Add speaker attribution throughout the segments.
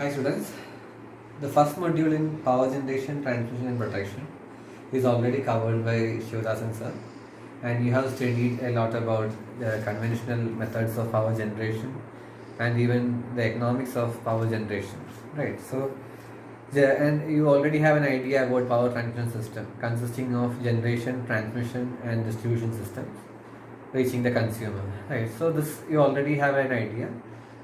Speaker 1: Hi students, the first module in power generation, transmission and protection is already covered by Shivadasan sir, and you have studied a lot about the conventional methods of power generation and even the economics of power generation, right? So, and you already have an idea about power transmission system consisting of generation, transmission and distribution systems reaching the consumer, right? So this you already have an idea,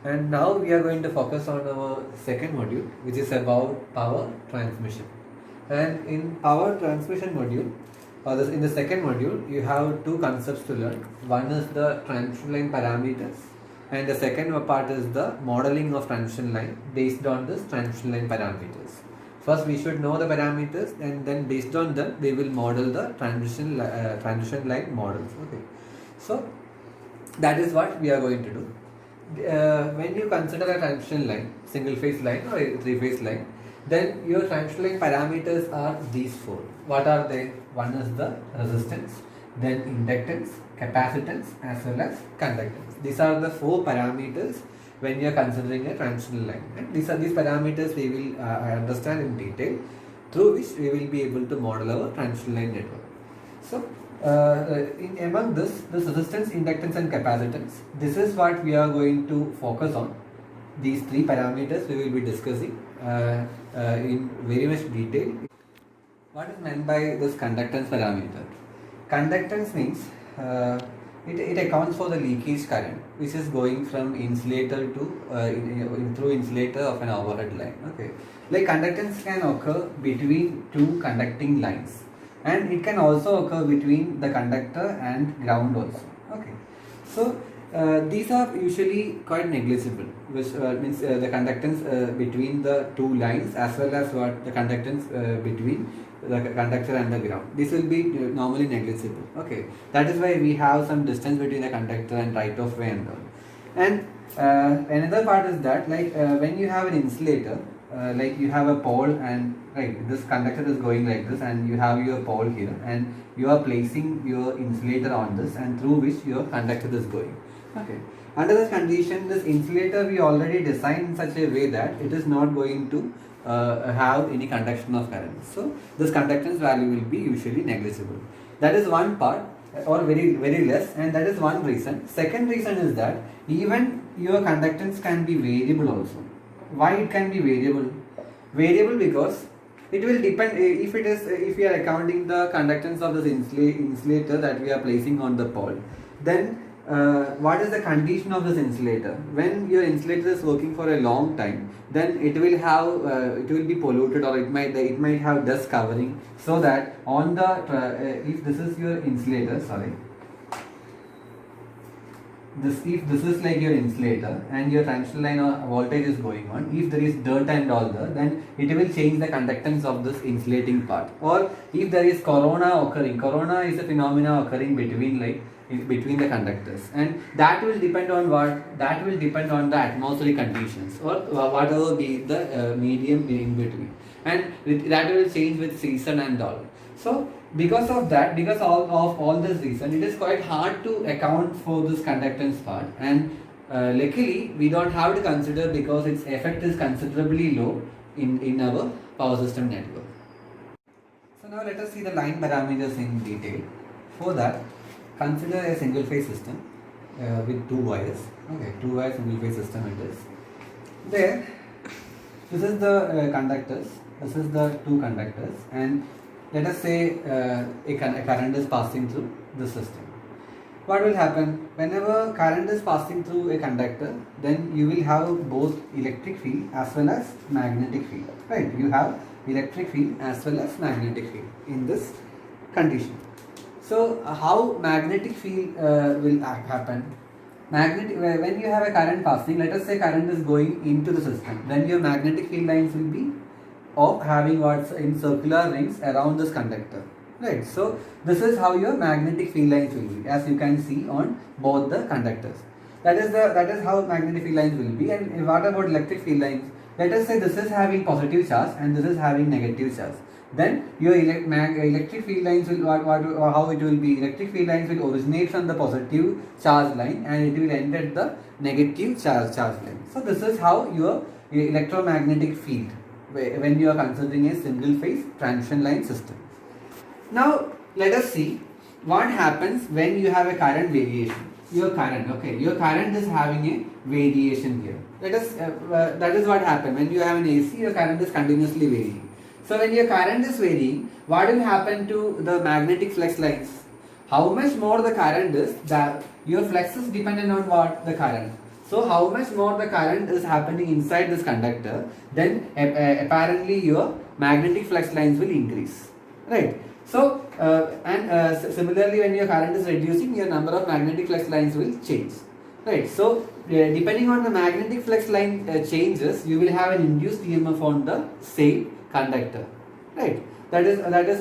Speaker 1: and now we are going to focus on our second module, which is about power transmission. And in power transmission module, or this, in the second module, you have two concepts to learn. One is the transmission line parameters, and the second part is the modeling of transmission line based on this transmission line parameters. First, we should know the parameters, and then based on them, we will model the transmission line models. Okay. So that is what we are going to do. When you consider a transmission line, single phase line or a three phase line, then your transmission line parameters are these four. What are they? One is the resistance, then inductance, capacitance as well as conductance. These are the four parameters when you are considering a transmission line. And these parameters we will understand in detail, through which we will be able to model our transmission line network. So among this resistance, inductance and capacitance, this is what we are going to focus on. These three parameters we will be discussing in very much detail. What is meant by this conductance parameter? Conductance means it accounts for the leakage current which is going from insulator to through insulator of an overhead line. Okay, like conductance can occur between two conducting lines, and it can also occur between the conductor and ground also. Okay, so these are usually quite negligible, which means the conductance between the two lines as well as what the conductance between the conductor and the ground. This will be normally negligible. Okay, that is why we have some distance between the conductor and right of way and all. And another part is that, like when you have an insulator, like you have a pole, and right, this conductor is going like this, and you have your pole here, and you are placing your insulator on this, and through which your conductor is going. Okay, under this condition, this insulator we already designed in such a way that it is not going to have any conduction of current. So this conductance value will be usually negligible. That is one part, or very less, and that is one reason. Second reason is that even your conductance can be variable also. Why it can be variable? Variable because it will depend if we are accounting the conductance of this insulator that we are placing on the pole, then what is the condition of this insulator? When your insulator is working for a long time, then it will be polluted, or it might have dust covering, so that on the if this is your insulator, if this is like your insulator and your transmission line or voltage is going on, if there is dirt and all that, then it will change the conductance of this insulating part. Or if there is corona occurring, corona is a phenomena occurring between the conductors, and that will depend on what? That will depend on the atmospheric conditions, or whatever be the medium in between, and that will change with season and all. So because of that, because of all this reason, it is quite hard to account for this conductance part, and luckily we don't have to consider, because its effect is considerably low in our power system network. So now let us see the line parameters in detail. For that, consider a single phase system with two wires. Okay, two wire single phase system it is. There, this is the conductors, this is the two conductors, and let us say a current is passing through the system. What will happen? Whenever current is passing through a conductor, then you will have both electric field as well as magnetic field. Right? You have electric field as well as magnetic field in this condition. So how magnetic field will happen? When you have a current passing, let us say current is going into the system, then your magnetic field lines will be of having what's in circular rings around this conductor, right? So this is how your magnetic field lines will be, as you can see on both the conductors. That is how magnetic field lines will be. And what about electric field lines? Let us say this is having positive charge and this is having negative charge. Then your electric field lines will how it will be? Electric field lines will originate from the positive charge line and it will end at the negative charge line. So this is how your electromagnetic field when you are considering a single phase transition line system. Now let us see what happens when you have a current variation. Your current is having a variation here. That is what happens when you have an AC. Your current is continuously varying. So when your current is varying, what will happen to the magnetic flux lines? How much more the current is, that your flux is dependent on what? The current. So how much more the current is happening inside this conductor, then apparently your magnetic flux lines will increase, right? So similarly, when your current is reducing, your number of magnetic flux lines will change, right? So depending on the magnetic flux line changes, you will have an induced EMF on the same conductor, right? That is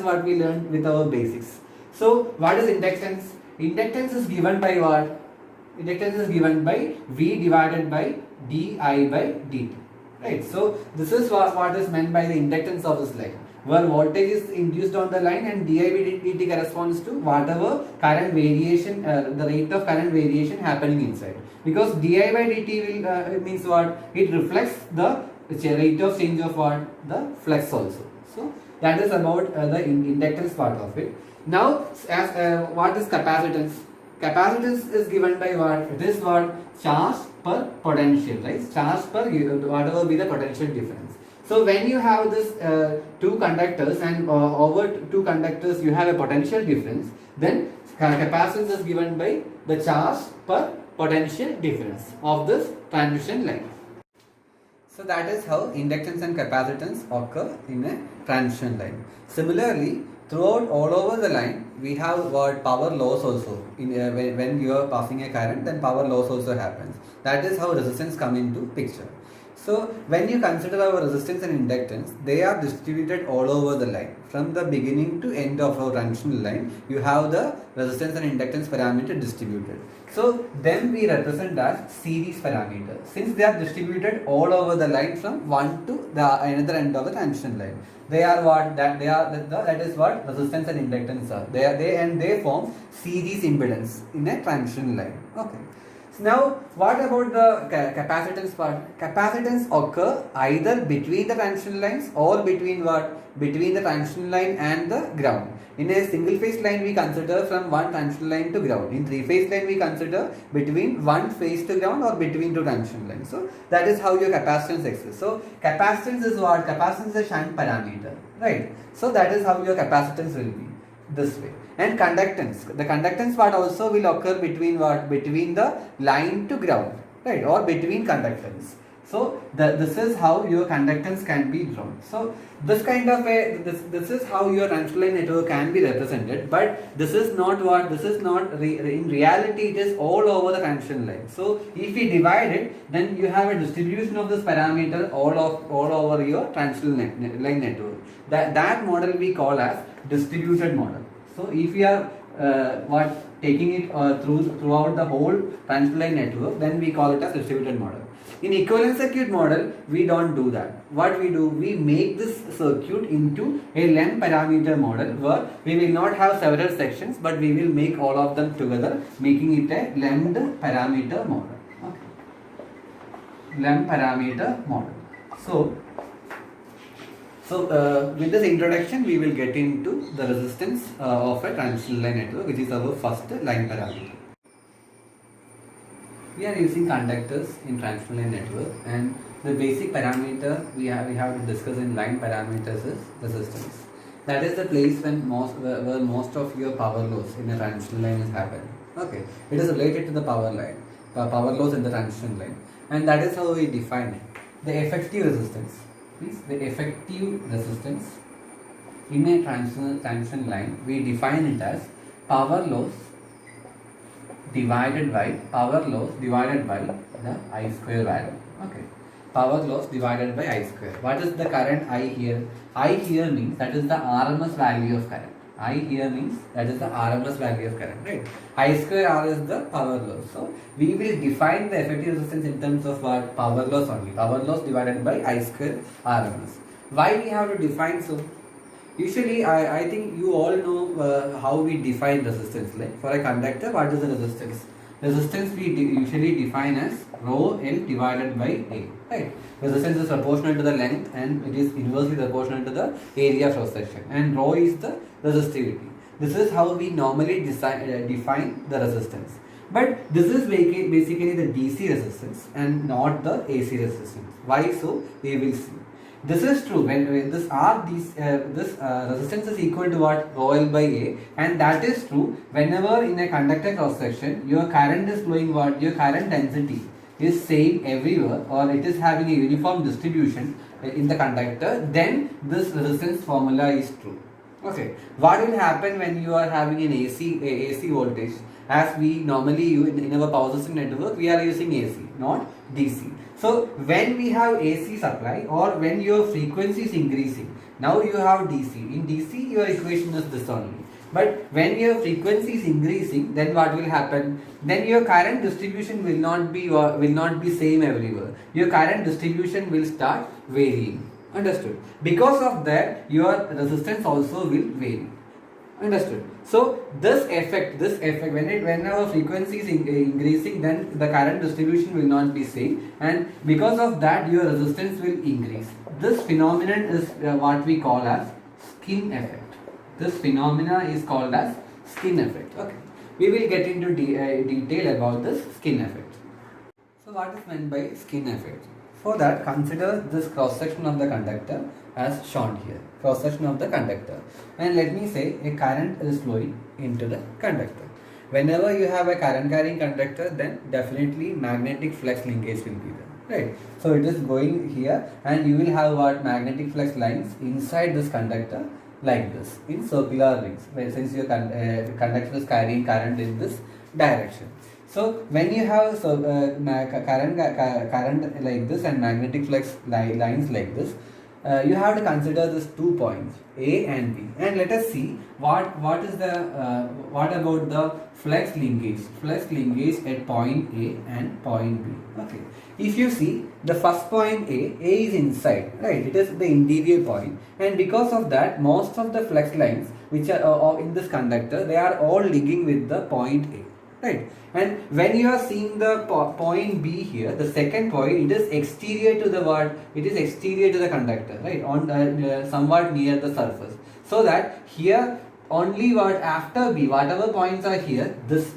Speaker 1: what we learned with our basics. So what is inductance? Inductance is given by what? Inductance is given by V divided by di by dt, right? So this is what is meant by the inductance of this line, where voltage is induced on the line and di by dt corresponds to whatever current variation, the rate of current variation happening inside. Because di by dt will means what? It reflects the rate of change of what? The flux also. So that is about the inductance part of it. Now, as what is capacitance? Capacitance is given by what? It is what? Charge per potential, right? Charge per whatever be the potential difference. So when you have this two conductors and over two conductors you have a potential difference, then capacitance is given by the charge per potential difference of this transition line. So that is how inductance and capacitance occur in a transition line. Similarly, throughout all over the line, we have what? Power loss also. When you are passing a current, then power loss also happens. That is how resistance come into picture. So when you consider our resistance and inductance, they are distributed all over the line. From the beginning to end of our transition line, you have the resistance and inductance parameter distributed. So then we represent as series parameter, since they are distributed all over the line from one to the another end of the transition line. They are what? That is what resistance and inductance are. They form series impedance in a transition line. Okay. Now, what about the capacitance part? Capacitance occur either between the transition lines or between what? Between the transition line and the ground. In a single phase line, we consider from one transition line to ground. In three phase line, we consider between one phase to ground or between two transition lines. So that is how your capacitance exists. So capacitance is what? Capacitance is a shunt parameter, right? So that is how your capacitance will be this way. And conductance, the conductance part also will occur between what? Between the line to ground, right? Or between conductors. So this is how your conductance can be drawn. So this kind of this is how your transition line network can be represented. But this is not what? This is not in reality. It is all over the transition line. So if we divide it, then you have a distribution of this parameter all over your transition line network. That model we call as distributed model. So if we are taking it throughout the whole transition line network, then we call it as distributed model. In equivalent circuit model, we don't do that. What we do, we make this circuit into a length parameter model, where we will not have several sections, but we will make all of them together, making it a length parameter model. Okay. Length parameter model. So with this introduction, we will get into the resistance of a transition line network, which is our first line parameter. We are using conductors in transition line network, and the basic parameter we have to discuss in line parameters is resistance. That is the place where most of your power loss in a transition line is happening. Okay, it is related to the power loss in the transition line, and that is how we define it. The effective resistance. The effective resistance in a transition line, we define it as power loss divided by the I square value. Okay, power loss divided by I square. What is the current I here? I here means that is the RMS value of current. I here means that is the RMS value of current, right? I square R is the power loss. So we will define the effective resistance in terms of what? Power loss only. Power loss divided by I square RMS. Why we have to define so? Usually, I think you all know how we define resistance. Like for a conductor, what is the resistance? resistance we usually define as rho L divided by A, right? Resistance is proportional to the length and it is inversely proportional to the area of cross section, and rho is the resistivity. This is how we normally define the resistance. But this is basically the DC resistance and not the AC resistance. Why so? We will see. This is true when this resistance is equal to what? Rho L by A, and that is true whenever in a conductor cross section your current is flowing what? Your current density is same everywhere, or it is having a uniform distribution in the conductor, then this resistance formula is true. Okay, what will happen when you are having an AC voltage? As we normally use in our power system network, we are using AC, not DC. So when we have AC supply or when your frequency is increasing, now you have DC. In DC, your equation is this only. But when your frequency is increasing, then what will happen? Then your current distribution will not be same everywhere. Your current distribution will start varying. Understood? Because of that, your resistance also will vary. Understood? So this effect, when our frequency is increasing, then the current distribution will not be same, and because of that, your resistance will increase. This phenomenon is what we call as skin effect. This phenomena is called as skin effect. Okay, we will get into detail about this skin effect. So what is meant by skin effect? For that, consider this cross section of the conductor as shown here. Cross section of the conductor, and let me say a current is flowing into the conductor. Whenever you have a current carrying conductor, then definitely magnetic flux linkage will be there, right? So it is going here, and you will have what? Magnetic flux lines inside this conductor like this in circular rings, since your conductor is carrying current in this direction. So when you have current like this and magnetic flux lines like this, you have to consider these 2 points A and B, and let us see what about the flux linkage at point A and point B. Okay, if you see the first point A is inside, right? It is the interior point, and because of that, most of the flux lines which are in this conductor, they are all linking with the point A. Right, and when you are seeing the point B here, the second point, it is exterior to the what? It is exterior to the conductor, right? On somewhat near the surface. So that here only what after B, whatever points are here, this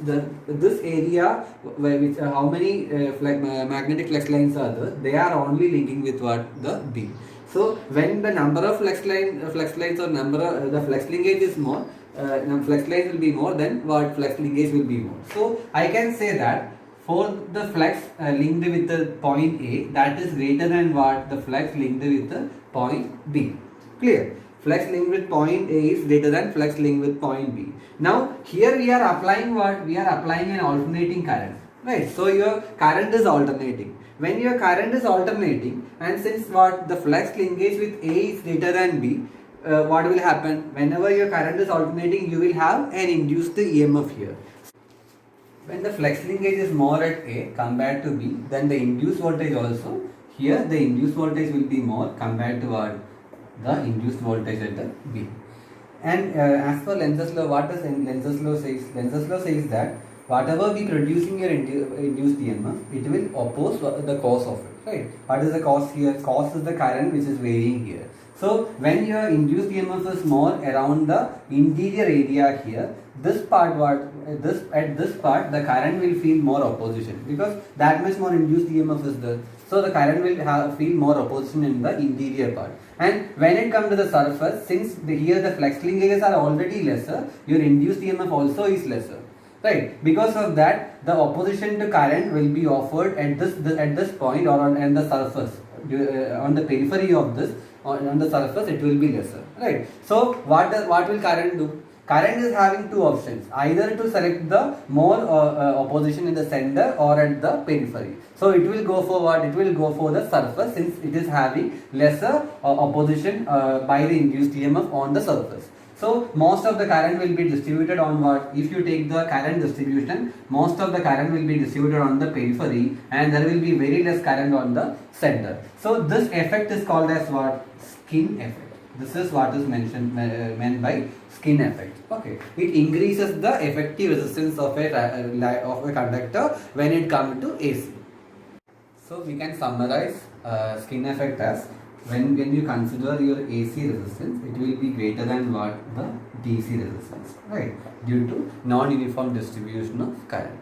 Speaker 1: area where how many magnetic flux lines are there? They are only linking with what? The B. So when the number of flux lines or the flux linkage is more, flux lines will be more, then what? Flux linkage will be more. So I can say that for the flux linked with the point A, that is greater than what? The flux linked with the point B. Clear? Flux linked with point A is greater than flux linked with point B. Now here we are applying what? We are applying an alternating current, right? So your current is alternating. When your current is alternating, and since what? The flux linkage with A is greater than B, what will happen? Whenever your current is alternating, you will have an induced EMF here. When the flux linkage is more at A compared to B, then the induced voltage also, here the induced voltage will be more compared to what? The induced voltage at the B. And as per Lenz's law, what does Lenz's law says? Lenz's law says that whatever we producing your induced EMF, it will oppose the cause of it, right? What is the cause here? Cause is the current which is varying here. So when your induced EMF is more around the interior area here, this part at this part the current will feel more opposition, because that much more induced EMF is there. So the current will feel more opposition in the interior part. And when it comes to the surface, since here the flux linkages are already lesser, your induced EMF also is lesser. Right, because of that, the opposition to current will be offered at this point or on the surface, on the periphery of this, on the surface it will be lesser. Right. So what will current do? Current is having two options: either to select the more opposition in the center or at the periphery. So it will go for what? It will go for the surface, since it is having lesser opposition by the induced EMF on the surface. So most of the current will be distributed on what? If you take the current distribution, most of the current will be distributed on the periphery, and there will be very less current on the center. So this effect is called as what? Skin effect.
Speaker 2: This is what is meant by skin effect. Okay, it increases the effective resistance of a conductor when it comes to AC. So we can summarize skin effect as when you consider your AC resistance, it will be greater than what the DC resistance, right? Due to non-uniform distribution of current.